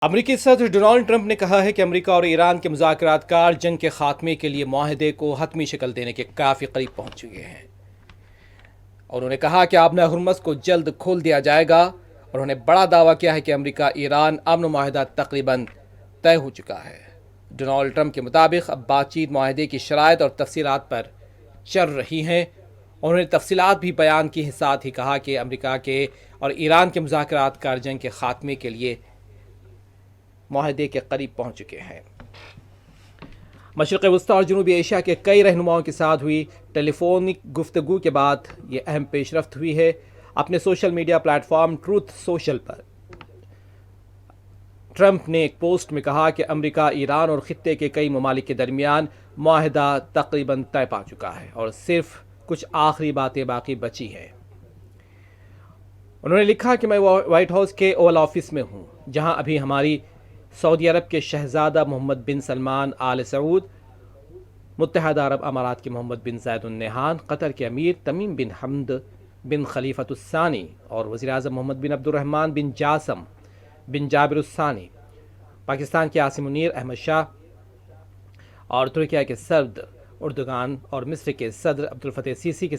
امریکی صدر Donald Trump نے کہا ہے کہ امریکہ اور ایران کے مذاکرات کار جنگ کے خاتمے کے لیے معاہدے کو حتمی شکل دینے کے کافی قریب پہنچ چکے ہیں۔ انہوں نے کہا کہ آبنہ ہرمز کو جلد کھول دیا جائے گا اور انہوں نے بڑا دعویٰ کیا ہے کہ امریکہ ایران امن معاہدہ تقریباً طے ہو چکا ہے۔ ڈونالڈ ٹرمپ کے مطابق اب بات چیت معاہدے کی شرائط اور تفصیلات پر چل رہی ہیں۔ انہوں نے تفصیلات بھی بیان کی، ساتھ ہی کہا کہ امریکہ کے اور ایران کے مذاکرات کار جنگ کے خاتمے کے لیے معاہدے کے قریب پہنچ چکے ہیں۔ مشرق وسطی اور جنوبی ایشیا کے کئی رہنماؤں کے ساتھ ہوئی ٹیلی فونک گفتگو کے بعد یہ اہم پیش رفت ہوئی ہے۔ اپنے social media platform Truth Social پر ٹرمپ نے ایک پوسٹ میں کہا کہ امریکہ، ایران اور خطے کے کئی ممالک کے درمیان معاہدہ تقریباً طے پا چکا ہے اور صرف کچھ آخری باتیں باقی بچی ہیں۔ انہوں نے لکھا کہ میں وائٹ ہاؤس کے اوول آفس میں ہوں، جہاں ابھی ہماری سعودی عرب کے شہزادہ محمد بن سلمان آل سعود، متحدہ عرب امارات کے محمد بن زاید النہیان، قطر کے امیر تمیم بن حمد بن خلیفۃ الثانی اور وزیر اعظم محمد بن عبد الرحمن بن جاسم بن جابر الثانی، پاکستان کے عاصم منیر احمد شاہ اور ترکیہ کے صدر اردوغان اور مصر کے صدر عبدالفتح السیسی کے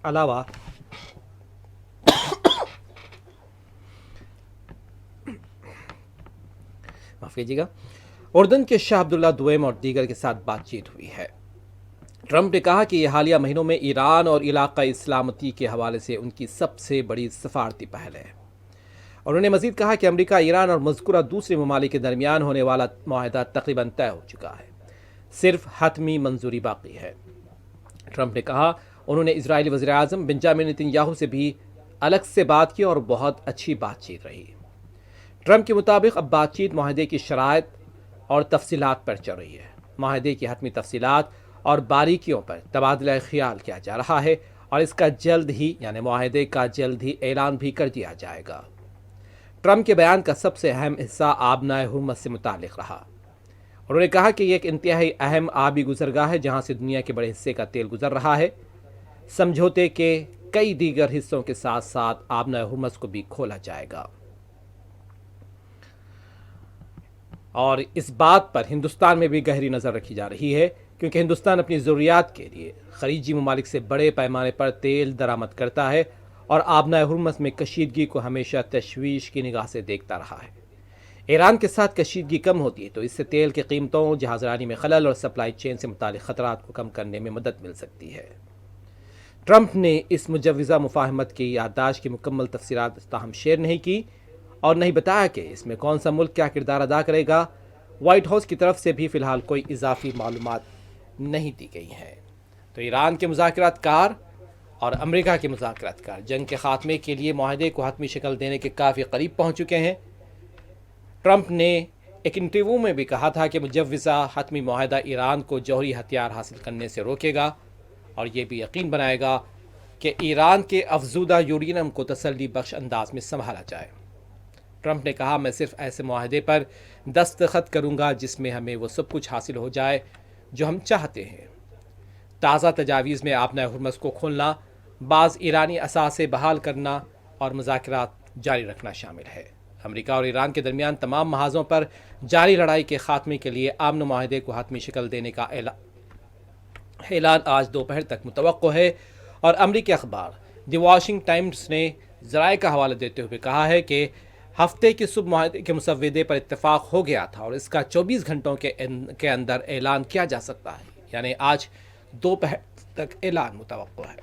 علاوہ اردن کے شاہ عبداللہ دوئم اور دیگر کے ساتھ بات چیت ہوئی ہے۔ ٹرمپ نے کہا کہ یہ حالیہ مہینوں میں ایران اور علاقائی سلامتی کے حوالے سے ان کی سب سے بڑی سفارتی پہل ہے۔ انہوں نے مزید کہا کہ امریکہ، ایران اور مذکورہ دوسرے ممالک کے درمیان ہونے والا معاہدہ تقریباً طے ہو چکا ہے، صرف حتمی منظوری باقی ہے۔ ٹرمپ نے کہا انہوں نے اسرائیلی وزیر اعظم بنجامن نیتن یاہو سے بھی الگ سے بات کی اور بہت اچھی بات چیت رہی۔ ٹرمپ کے مطابق اب بات چیت معاہدے کی شرائط اور تفصیلات پر چل رہی ہے۔ معاہدے کی حتمی تفصیلات اور باریکیوں پر تبادلہ خیال کیا جا رہا ہے اور اس کا جلد ہی معاہدے کا جلد ہی اعلان بھی کر دیا جائے گا۔ ٹرمپ کے بیان کا سب سے اہم حصہ آبنہ ہرمز سے متعلق رہا۔ انہوں نے کہا کہ یہ ایک انتہائی اہم آبی گزرگاہ ہے جہاں سے دنیا کے بڑے حصے کا تیل گزر رہا ہے۔ سمجھوتے کے کئی دیگر حصوں کے ساتھ ساتھ آبنہ ہرمز کو بھی کھولا جائے گا۔ اور اس بات پر ہندوستان میں بھی گہری نظر رکھی جا رہی ہے، کیونکہ ہندوستان اپنی ضروریات کے لیے خلیجی ممالک سے بڑے پیمانے پر تیل درآمد کرتا ہے اور آبنہ ہرمز میں کشیدگی کو ہمیشہ تشویش کی نگاہ سے دیکھتا رہا ہے۔ ایران کے ساتھ کشیدگی کم ہوتی ہے تو اس سے تیل کی قیمتوں، جہاز رانی میں خلل اور سپلائی چین سے متعلق خطرات کو کم کرنے میں مدد مل سکتی ہے۔ ٹرمپ نے اس مجوزہ مفاہمت کی یادداشت کی مکمل تفصیلات تاہم شیئر نہیں کی اور نہیں بتایا کہ اس میں کون سا ملک کیا کردار ادا کرے گا۔ وائٹ ہاؤس کی طرف سے بھی فی الحال کوئی اضافی معلومات نہیں دی گئی ہیں۔ تو ایران کے مذاکرات کار اور امریکہ کے مذاکرات کار جنگ کے خاتمے کے لیے معاہدے کو حتمی شکل دینے کے کافی قریب پہنچ چکے ہیں۔ ٹرمپ نے ایک انٹرویو میں بھی کہا تھا کہ مجوزہ حتمی معاہدہ ایران کو جوہری ہتھیار حاصل کرنے سے روکے گا اور یہ بھی یقین بنائے گا کہ ایران کے افزودہ یورینیم کو تسلی بخش انداز میں سنبھالا جائے۔ ٹرمپ نے کہا میں صرف ایسے معاہدے پر دستخط کروں گا جس میں ہمیں وہ سب کچھ حاصل ہو جائے جو ہم چاہتے ہیں۔ تازہ تجاویز میں آبنہ ہرمز کو کھولنا، بعض ایرانی اثاثے بحال کرنا اور مذاکرات جاری رکھنا شامل ہے۔ امریکہ اور ایران کے درمیان تمام محاذوں پر جاری لڑائی کے خاتمے کے لیے امن معاہدے کو حتمی شکل دینے کا اعلان آج دوپہر تک متوقع ہے، اور امریکی اخبار دی واشنگٹن ٹائمز نے ذرائع کا حوالہ دیتے ہوئے کہا ہے کہ ہفتے کی صبح معاہدے کے مسودے پر اتفاق ہو گیا تھا اور اس کا 24 گھنٹوں کے اندر اعلان کیا جا سکتا ہے، یعنی آج دوپہر تک اعلان متوقع ہے۔